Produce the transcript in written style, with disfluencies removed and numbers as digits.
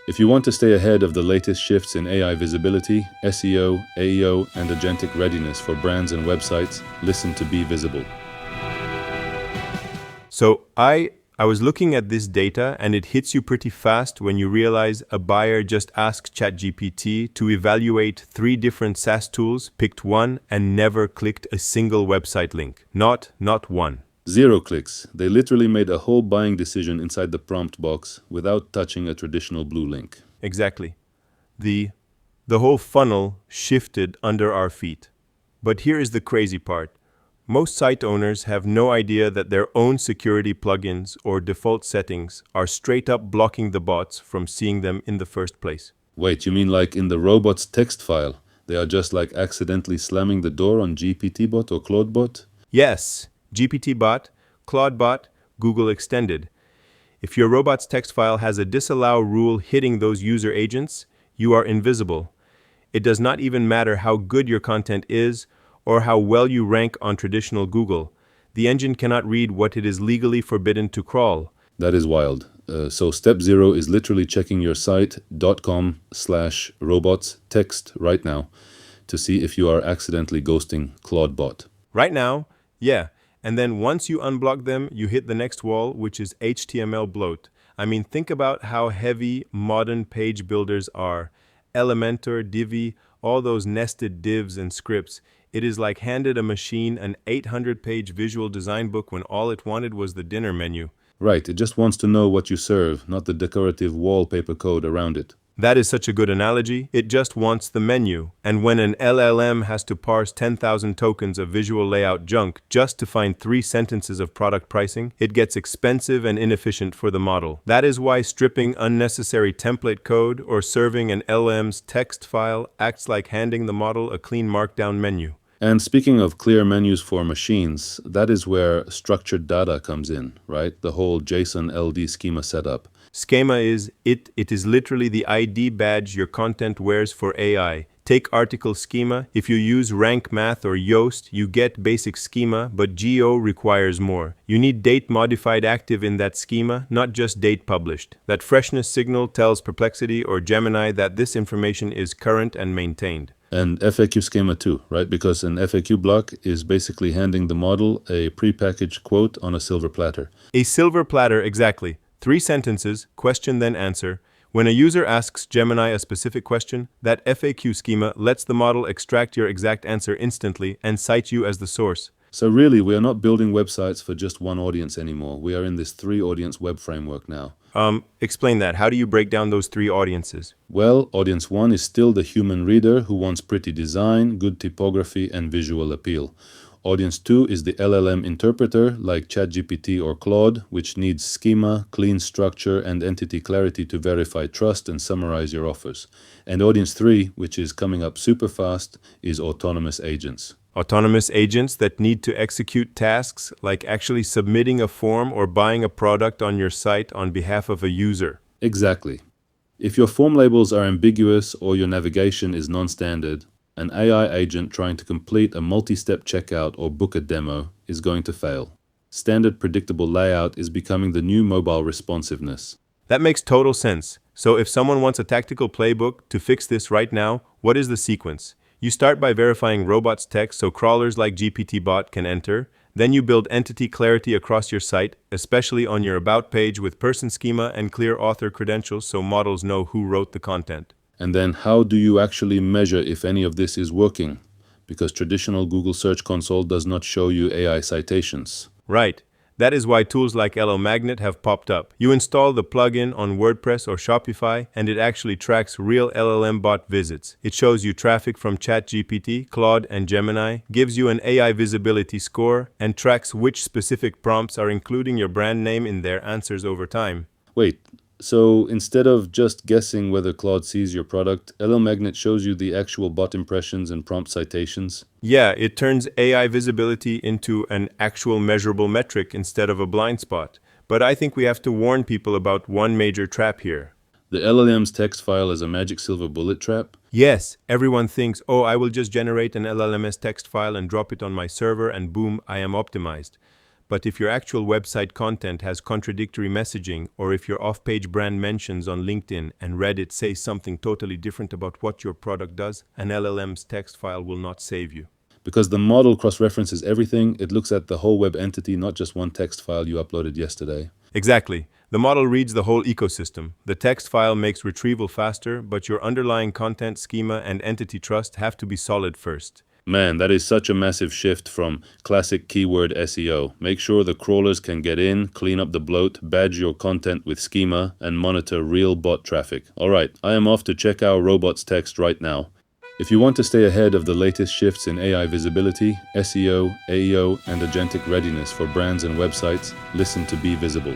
If you want to stay ahead of the latest shifts in AI visibility, SEO, AEO, and agentic readiness for brands and websites, listen to Be Visible. So I was looking at this data and it hits you pretty fast when you realize a buyer just asked ChatGPT to evaluate 3 different SaaS tools, picked one, and never clicked a single website link. Not one. 0 clicks. They literally made a whole buying decision inside the prompt box without touching a traditional blue link. Exactly. The whole funnel shifted under our feet. But here is the crazy part. Most site owners have no idea that their own security plugins or default settings are straight up blocking the bots from seeing them in the first place. Wait, you mean like in the robots.txt file? They are just like accidentally slamming the door on GPT-bot or Claude-bot? Yes, GPT-bot, Claude-bot, Google Extended. If your robot's text file has a disallow rule hitting those user agents, you are invisible. It does not even matter how good your content is or how well you rank on traditional Google. The engine cannot read what it is legally forbidden to crawl. That is wild. So step 0 is literally checking your site.com/robots.txt right now to see if you are accidentally ghosting Claude-bot. Right now, yeah. And then once you unblock them, you hit the next wall, which is HTML bloat. I mean, think about how heavy modern page builders are. Elementor, Divi, all those nested divs and scripts. It is like handed a machine an 800-page visual design book when all it wanted was the dinner menu. Right, it just wants to know what you serve, not the decorative wallpaper code around it. That is such a good analogy. It just wants the menu. And when an LLM has to parse 10,000 tokens of visual layout junk just to find 3 sentences of product pricing, it gets expensive and inefficient for the model. That is why stripping unnecessary template code or serving an LLM's text file acts like handing the model a clean markdown menu. And speaking of clear menus for machines, that is where structured data comes in, right? The whole JSON LD schema setup. Schema is it is literally the ID badge your content wears for AI. Take article schema. If you use rank math or Yoast, you get basic schema, but GO requires more. You need date modified active in that schema, not just date published. That freshness signal tells Perplexity or Gemini that this information is current and maintained. And FAQ schema too, right? Because an FAQ block is basically handing the model a prepackaged quote on a silver platter. A silver platter, exactly. 3 sentences, question then answer. When a user asks Gemini a specific question, that FAQ schema lets the model extract your exact answer instantly and cite you as the source. So really, we are not building websites for just one audience anymore. We are in this 3-audience web framework now. Explain that. How do you break down those 3 audiences? Well, audience 1 is still the human reader who wants pretty design, good typography, and visual appeal. Audience 2 is the LLM interpreter, like ChatGPT or Claude, which needs schema, clean structure, and entity clarity to verify trust and summarize your offers. And audience 3, which is coming up super fast, is autonomous agents. Autonomous agents that need to execute tasks like actually submitting a form or buying a product on your site on behalf of a user. Exactly. If your form labels are ambiguous or your navigation is non-standard, an AI agent trying to complete a multi-step checkout or book a demo is going to fail. Standard predictable layout is becoming the new mobile responsiveness. That makes total sense. So if someone wants a tactical playbook to fix this right now, what is the sequence? You start by verifying robots text so crawlers like GPT-bot can enter. Then you build entity clarity across your site, especially on your About page with person schema and clear author credentials so models know who wrote the content. And then how do you actually measure if any of this is working? Because traditional Google Search Console does not show you AI citations. Right. That is why tools like LLMagnet have popped up. You install the plugin on WordPress or Shopify, and it actually tracks real LLM bot visits. It shows you traffic from ChatGPT, Claude, and Gemini, gives you an AI visibility score, and tracks which specific prompts are including your brand name in their answers over time. Wait, so instead of just guessing whether Claude sees your product, LLMagnet shows you the actual bot impressions and prompt citations? Yeah, it turns AI visibility into an actual measurable metric instead of a blind spot. But I think we have to warn people about one major trap here. The LLM's text file is a magic silver bullet trap? Yes, everyone thinks, oh, I will just generate an LLM's text file and drop it on my server and boom, I am optimized. But if your actual website content has contradictory messaging, or if your off-page brand mentions on LinkedIn and Reddit say something totally different about what your product does, an LLM's text file will not save you. Because the model cross-references everything, it looks at the whole web entity, not just one text file you uploaded yesterday. Exactly. The model reads the whole ecosystem. The text file makes retrieval faster, but your underlying content, schema, and entity trust have to be solid first. Man, that is such a massive shift from classic keyword SEO. Make sure the crawlers can get in, clean up the bloat, badge your content with schema, and monitor real bot traffic. Alright, I am off to check our robots.txt right now. If you want to stay ahead of the latest shifts in AI visibility, SEO, AEO, and agentic readiness for brands and websites, listen to Be Visible.